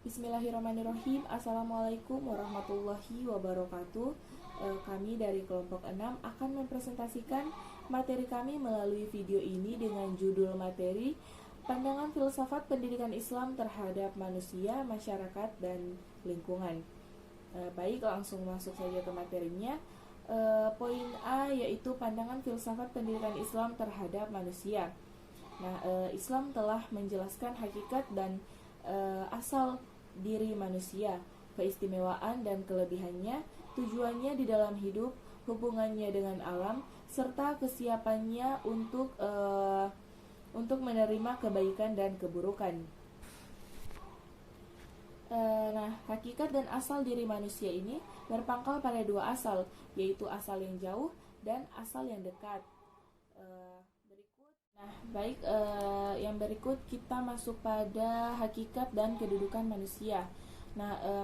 Bismillahirrahmanirrahim. Assalamualaikum warahmatullahi wabarakatuh. Kami dari kelompok 6 akan mempresentasikan materi kami melalui video ini dengan judul materi Pandangan Filsafat Pendidikan Islam terhadap Manusia, Masyarakat, dan Lingkungan. Baik, langsung masuk saja ke materinya. Poin A yaitu pandangan filsafat pendidikan Islam terhadap manusia. Islam telah menjelaskan hakikat dan asal diri manusia, keistimewaan dan kelebihannya, tujuannya di dalam hidup, hubungannya dengan alam, serta kesiapannya untuk menerima kebaikan dan keburukan. Hakikat dan asal diri manusia ini berpangkal pada dua asal, yaitu asal yang jauh dan asal yang dekat. Yang berikut kita masuk pada hakikat dan kedudukan manusia.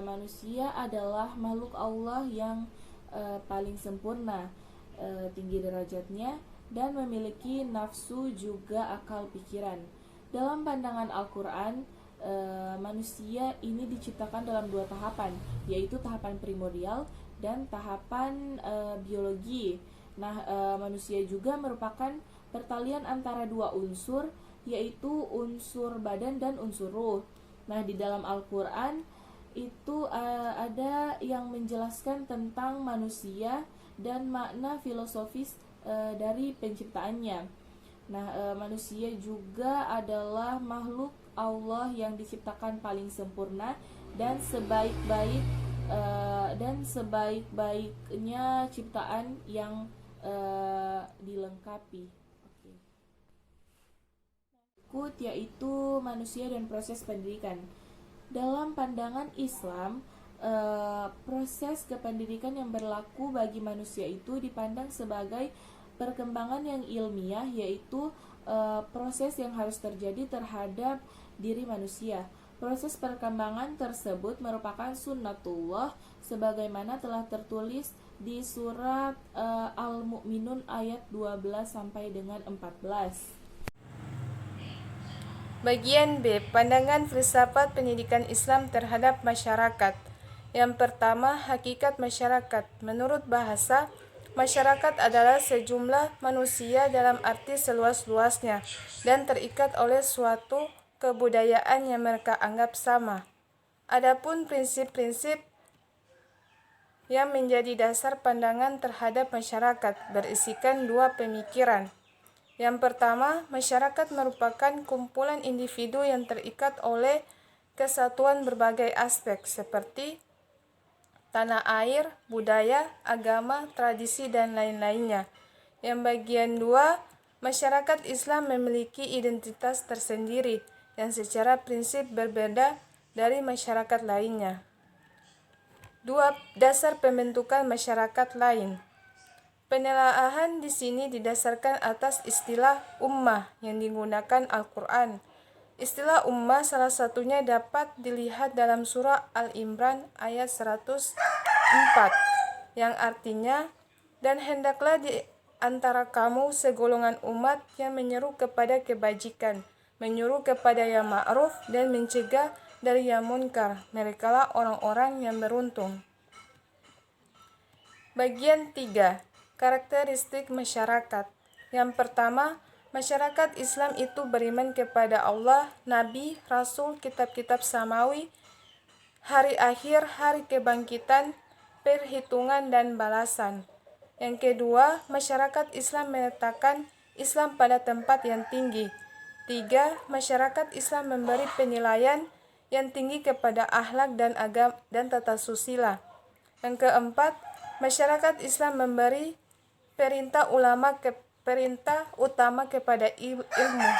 Manusia adalah makhluk Allah yang paling sempurna, tinggi derajatnya, dan memiliki nafsu juga akal pikiran. Dalam pandangan Al-Quran, manusia ini diciptakan dalam dua tahapan, yaitu tahapan primordial dan tahapan biologi. Manusia juga merupakan pertalian antara dua unsur, yaitu unsur badan dan unsur ruh. Di dalam Al-Quran itu ada yang menjelaskan tentang manusia dan makna filosofis dari penciptaannya. Manusia juga adalah makhluk Allah yang diciptakan paling sempurna dan sebaik-baiknya ciptaan yang dilengkapi. Berikut yaitu manusia dan proses pendidikan. Dalam pandangan Islam, proses kependidikan yang berlaku bagi manusia itu dipandang sebagai perkembangan yang ilmiah, yaitu proses yang harus terjadi terhadap diri manusia. Proses perkembangan tersebut merupakan sunnatullah sebagaimana telah tertulis di surat Al-Mu'minun ayat 12 sampai dengan 14. Bagian B. Pandangan filsafat pendidikan Islam terhadap masyarakat. Yang pertama, hakikat masyarakat. Menurut bahasa, masyarakat adalah sejumlah manusia dalam arti seluas-luasnya dan terikat oleh suatu kebudayaan yang mereka anggap sama. Adapun prinsip-prinsip yang menjadi dasar pandangan terhadap masyarakat berisikan dua pemikiran. Yang pertama, masyarakat merupakan kumpulan individu yang terikat oleh kesatuan berbagai aspek seperti tanah air, budaya, agama, tradisi, dan lain-lainnya. Yang bagian dua, masyarakat Islam memiliki identitas tersendiri yang secara prinsip berbeda dari masyarakat lainnya. Dua, dasar pembentukan masyarakat lain. Penelaahan di sini didasarkan atas istilah ummah yang digunakan Al-Quran. Istilah ummah salah satunya dapat dilihat dalam surah Al-Imran ayat 104 yang artinya, dan hendaklah di antara kamu segolongan umat yang menyeru kepada kebajikan, menyuruh kepada yang ma'ruf dan mencegah dari yang munkar. Merekalah orang-orang yang beruntung. Bagian 3. Karakteristik masyarakat. Yang pertama, masyarakat Islam itu beriman kepada Allah, Nabi, Rasul, kitab-kitab samawi, hari akhir, hari kebangkitan, perhitungan, dan balasan. Yang kedua, masyarakat Islam meletakkan Islam pada tempat yang tinggi. 3. Masyarakat Islam memberi penilaian yang tinggi kepada akhlak dan agama dan tata susila. Yang keempat, masyarakat Islam memberi perintah utama kepada ilmu,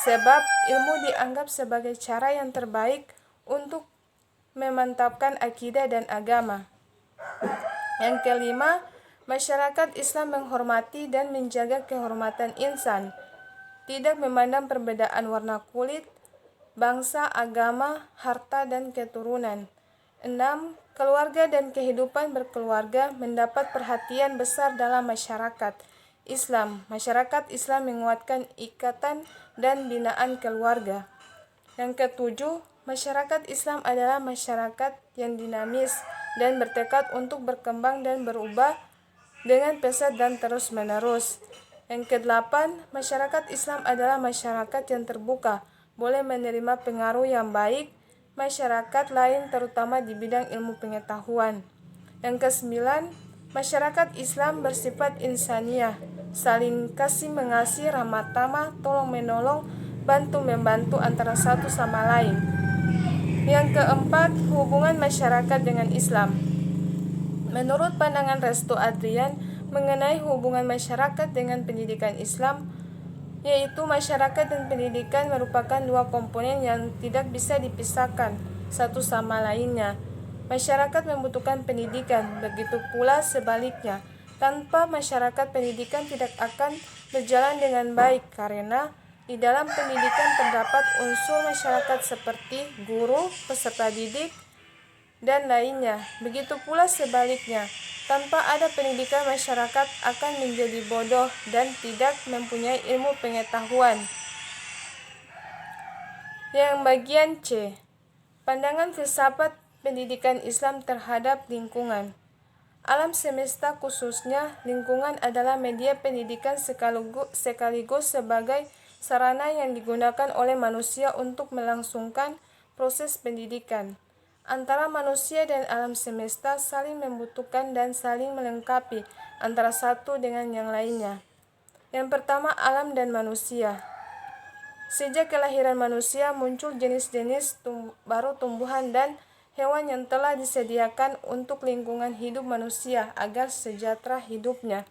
sebab ilmu dianggap sebagai cara yang terbaik untuk memantapkan akidah dan agama. Yang kelima, masyarakat Islam menghormati dan menjaga kehormatan insan, tidak memandang perbedaan warna kulit, bangsa, agama, harta, dan keturunan. 6. Keluarga dan kehidupan berkeluarga mendapat perhatian besar dalam masyarakat Islam. Masyarakat Islam menguatkan ikatan dan binaan keluarga. Yang ketujuh, Masyarakat Islam adalah masyarakat yang dinamis dan bertekad untuk berkembang dan berubah dengan pesat dan terus-menerus. Yang kedelapan, masyarakat Islam adalah masyarakat yang terbuka, boleh menerima pengaruh yang baik masyarakat lain terutama di bidang ilmu pengetahuan. Yang kesembilan, masyarakat Islam bersifat insaniah, saling kasih mengasihi, ramah tamah, tolong menolong, bantu membantu antara satu sama lain. Yang keempat, hubungan masyarakat dengan Islam. Menurut pandangan Restu Adrian mengenai hubungan masyarakat dengan pendidikan Islam, yaitu masyarakat dan pendidikan merupakan dua komponen yang tidak bisa dipisahkan satu sama lainnya. Masyarakat membutuhkan pendidikan, begitu pula sebaliknya. Tanpa masyarakat, pendidikan tidak akan berjalan dengan baik karena di dalam pendidikan terdapat unsur masyarakat seperti guru, peserta didik, dan lainnya. Begitu pula sebaliknya, tanpa ada pendidikan masyarakat akan menjadi bodoh dan tidak mempunyai ilmu pengetahuan. Yang bagian C, pandangan filsafat pendidikan Islam terhadap lingkungan. Alam semesta khususnya lingkungan adalah media pendidikan sekaligus sebagai sarana yang digunakan oleh manusia untuk melangsungkan proses pendidikan. Antara manusia dan alam semesta saling membutuhkan dan saling melengkapi antara satu dengan yang lainnya. Yang pertama, alam dan manusia. Sejak kelahiran manusia muncul jenis-jenis baru tumbuhan dan hewan yang telah disediakan untuk lingkungan hidup manusia agar sejahtera hidupnya.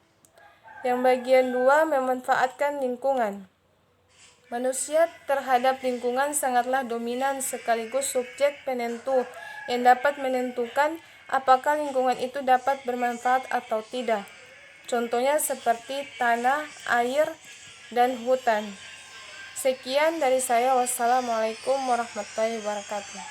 Yang bagian 2, memanfaatkan lingkungan. Manusia terhadap lingkungan sangatlah dominan sekaligus subjek penentu yang dapat menentukan apakah lingkungan itu dapat bermanfaat atau tidak. Contohnya seperti tanah, air, dan hutan. Sekian dari saya. Wassalamualaikum warahmatullahi wabarakatuh.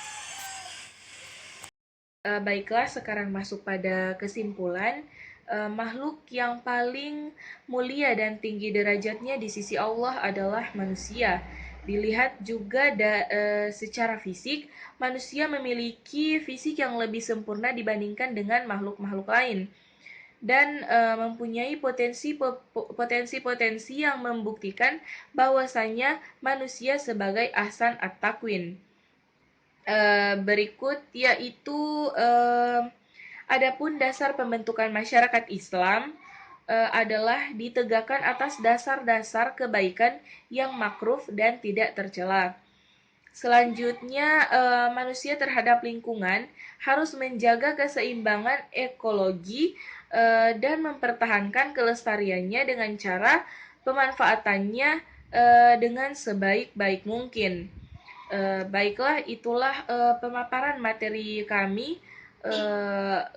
Baiklah, sekarang masuk pada kesimpulan. Makhluk yang paling mulia dan tinggi derajatnya di sisi Allah adalah manusia. Dilihat juga secara fisik, manusia memiliki fisik yang lebih sempurna dibandingkan dengan makhluk-makhluk lain dan mempunyai potensi-potensi yang membuktikan bahwasanya manusia sebagai ahsan at-takwin. Berikut yaitu adapun dasar pembentukan masyarakat Islam adalah ditegakkan atas dasar-dasar kebaikan yang makruf dan tidak tercela. Selanjutnya, manusia terhadap lingkungan harus menjaga keseimbangan ekologi dan mempertahankan kelestariannya dengan cara pemanfaatannya dengan sebaik-baik mungkin. Baiklah, itulah pemaparan materi kami.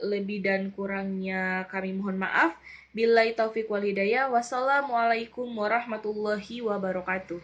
Lebih dan kurangnya kami mohon maaf. Billahi taufiq wal hidayah. Wassalamualaikum warahmatullahi wabarakatuh.